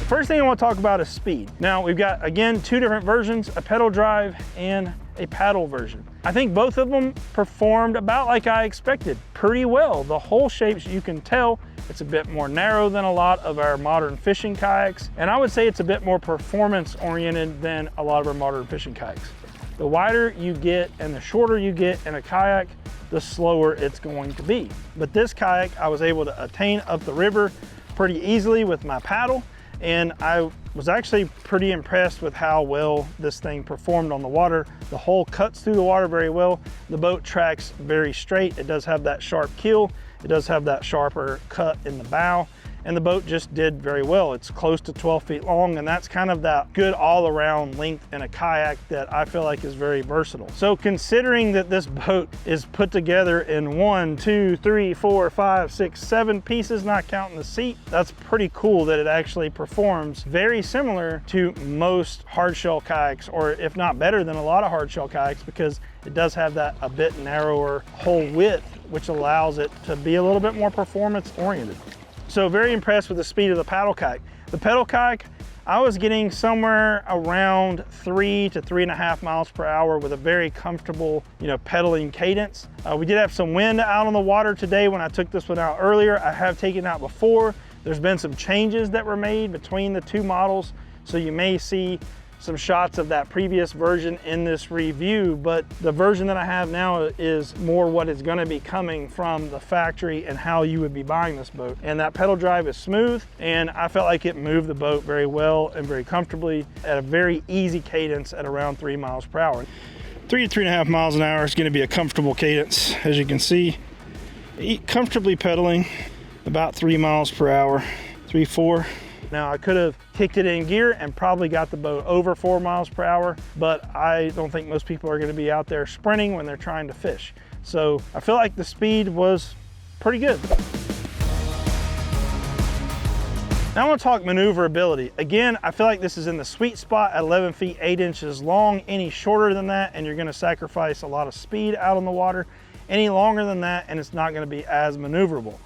First thing I want to talk about is speed. Now we've got, again, two different versions, a pedal drive and a paddle version. I think both of them performed about like I expected, pretty well. The hole shapes, you can tell, it's a bit more narrow than a lot of our modern fishing kayaks. And I would say it's a bit more performance oriented than a lot of our modern fishing kayaks. The wider you get and the shorter you get in a kayak, the slower it's going to be. But this kayak, I was able to attain up the river pretty easily with my paddle. And I was actually pretty impressed with how well this thing performed on the water. The hull cuts through the water very well. The boat tracks very straight. It does have that sharp keel. It does have that sharper cut in the bow. And the boat just did very well. It's close to 12 feet long, and that's kind of that good all-around length in a kayak that I feel like is very versatile. So considering that this boat is put together in 1, 2, 3, 4, 5, 6, 7 pieces, not counting the seat, that's pretty cool that it actually performs very similar to most hardshell kayaks, or if not better than a lot of hardshell kayaks, because it does have that a bit narrower hull width, which allows it to be a little bit more performance oriented. So very impressed with the speed of the paddle kayak. The pedal kayak, I was getting somewhere around 3 to 3.5 miles per hour with a very comfortable, pedaling cadence. We did have some wind out on the water today when I took this one out earlier. I have taken it out before. There's been some changes that were made between the two models, so you may see some shots of that previous version in this review, but the version that I have now is more what is going to be coming from the factory and how you would be buying this boat. And that pedal drive is smooth, and I felt like it moved the boat very well and very comfortably at a very easy cadence at around 3 miles per hour. 3 to 3.5 miles an hour is going to be a comfortable cadence. As you can see, comfortably pedaling about 3 miles per hour, 3, 4. Now I could have kicked it in gear and probably got the boat over 4 miles per hour, but I don't think most people are going to be out there sprinting when they're trying to fish. So I feel like the speed was pretty good. Now I want to talk maneuverability. Again, I feel like this is in the sweet spot at 11 feet 8 inches long. Any shorter than that and you're going to sacrifice a lot of speed out on the water. Any longer than that and it's not going to be as maneuverable.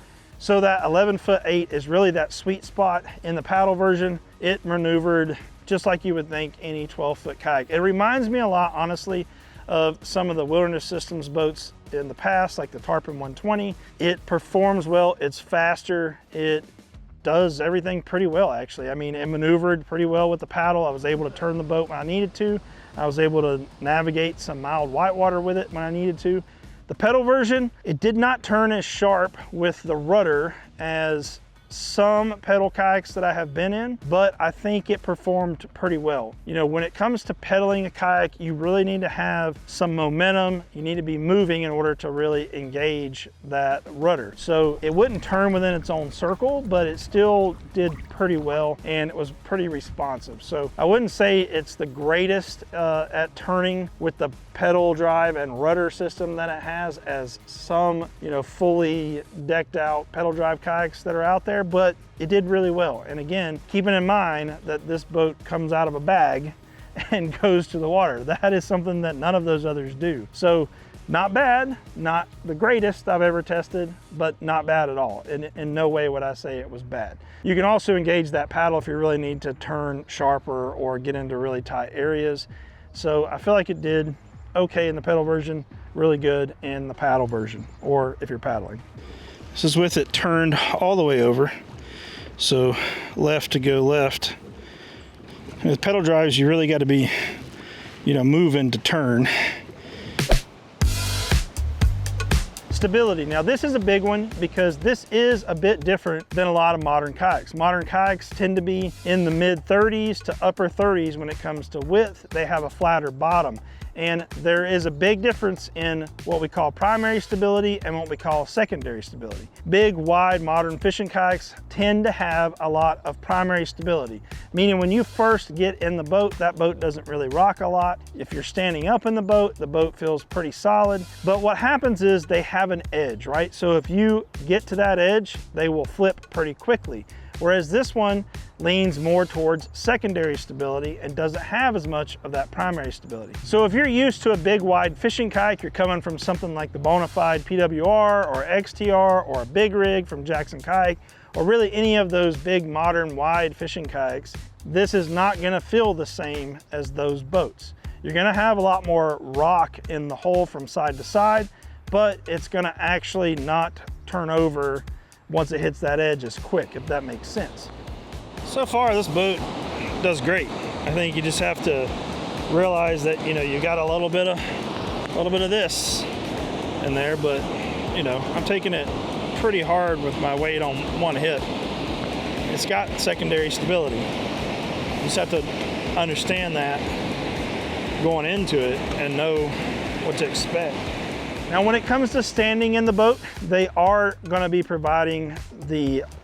So that 11 foot 8 is really that sweet spot in the paddle version. It maneuvered just like you would think any 12-foot kayak. It reminds me a lot, honestly, of some of the Wilderness Systems boats in the past, like the Tarpon 120. It performs well, it's faster, it does everything pretty well, actually. I mean, it maneuvered pretty well with the paddle. I was able to turn the boat when I needed to. I was able to navigate some mild whitewater with it when I needed to. The pedal version, it did not turn as sharp with the rudder as some pedal kayaks that I have been in, but I think it performed pretty well. When it comes to pedaling a kayak, you really need to have some momentum. You need to be moving in order to really engage that rudder. So it wouldn't turn within its own circle, but it still did pretty well and it was pretty responsive. So I wouldn't say it's the greatest at turning with the pedal drive and rudder system that it has as some, fully decked out pedal drive kayaks that are out there, but it did really well. And again, keeping in mind that this boat comes out of a bag and goes to the water. That is something that none of those others do. So not bad, not the greatest I've ever tested, but not bad at all. In no way would I say it was bad. You can also engage that paddle if you really need to turn sharper or get into really tight areas. So I feel like it did okay in the pedal version, really good in the paddle version, or if you're paddling. This is with it turned all the way over, so left to go left. And with pedal drives, you really got to be, moving to turn. Stability. Now this is a big one because this is a bit different than a lot of modern kayaks. Modern kayaks tend to be in the mid 30s to upper 30s when it comes to width. They have a flatter bottom. And there is a big difference in what we call primary stability and what we call secondary stability. Big, wide, modern fishing kayaks tend to have a lot of primary stability, meaning when you first get in the boat, that boat doesn't really rock a lot. If you're standing up in the boat feels pretty solid. But what happens is they have an edge, right? So if you get to that edge, they will flip pretty quickly. Whereas this one leans more towards secondary stability and doesn't have as much of that primary stability. So if you're used to a big wide fishing kayak, you're coming from something like the Bonafide PWR or XTR or a big rig from Jackson Kayak, or really any of those big modern wide fishing kayaks, this is not gonna feel the same as those boats. You're gonna have a lot more rock in the hull from side to side, but it's gonna actually not turn over once it hits that edge as quick, if that makes sense. So far, this boat does great. I think you just have to realize that, you know, you got a little bit of this in there, but you know, I'm taking it pretty hard with my weight on one hit. It's got secondary stability. You just have to understand that going into it and know what to expect. Now, when it comes to standing in the boat, they are going to be providing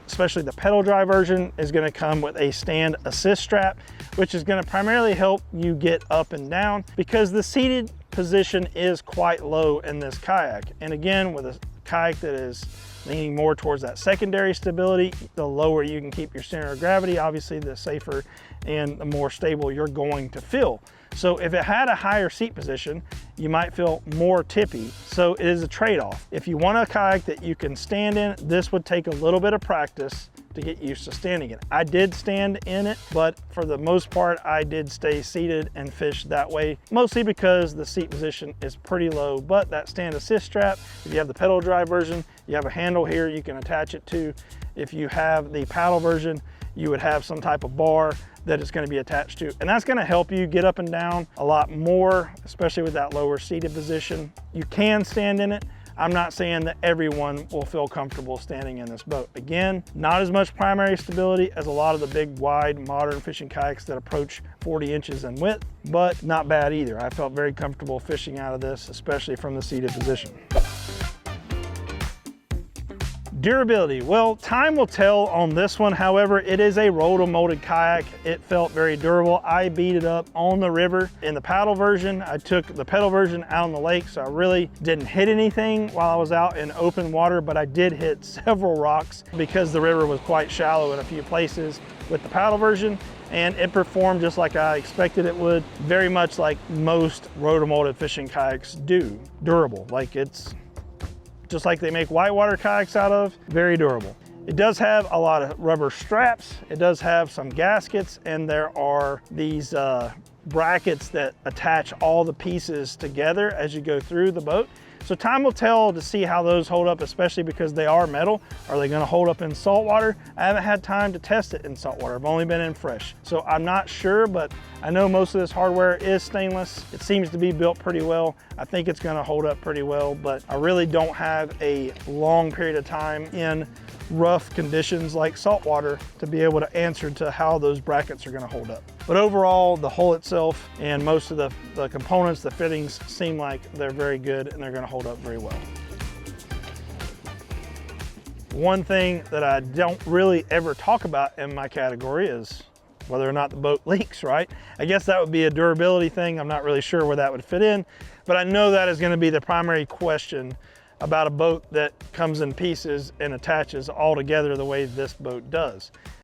especially the pedal drive version is going to come with a stand assist strap, which is going to primarily help you get up and down because the seated position is quite low in this kayak. And again, with a kayak that is leaning more towards that secondary stability, the lower you can keep your center of gravity, obviously the safer and the more stable you're going to feel. So if it had a higher seat position, you might feel more tippy. So it is a trade-off. If you want a kayak that you can stand in, this would take a little bit of practice to get used to standing in. I did stand in it, but for the most part, I did stay seated and fish that way, mostly because the seat position is pretty low. But that stand assist strap, if you have the pedal drive version, you have a handle here you can attach it to. If you have the paddle version, you would have some type of bar that it's going to be attached to. And that's going to help you get up and down a lot more, especially with that lower seated position. You can stand in it. I'm not saying that everyone will feel comfortable standing in this boat. Again, not as much primary stability as a lot of the big, wide, modern fishing kayaks that approach 40 inches in width, but not bad either. I felt very comfortable fishing out of this, especially from the seated position. Durability, well, time will tell on this one. However, it is a roto-molded kayak. It felt very durable. I beat it up on the river. In the paddle version, I took the pedal version out on the lake, so I really didn't hit anything while I was out in open water, but I did hit several rocks because the river was quite shallow in a few places with the paddle version, and it performed just like I expected it would, very much like most roto-molded fishing kayaks do. Durable, like it's just like they make whitewater kayaks out of, very durable. It does have a lot of rubber straps. It does have some gaskets, and there are these brackets that attach all the pieces together as you go through the boat. So time will tell to see how those hold up, especially because they are metal. Are they gonna hold up in salt water? I haven't had time to test it in salt water. I've only been in fresh. So I'm not sure, but I know most of this hardware is stainless. It seems to be built pretty well. I think it's gonna hold up pretty well, but I really don't have a long period of time in rough conditions like saltwater to be able to answer to how those brackets are gonna hold up. But overall, the hull itself and most of the components, the fittings, seem like they're very good and they're gonna hold up very well. One thing that I don't really ever talk about in my category is whether or not the boat leaks, right? I guess that would be a durability thing. I'm not really sure where that would fit in, but I know that is gonna be the primary question about a boat that comes in pieces and attaches all together the way this boat does.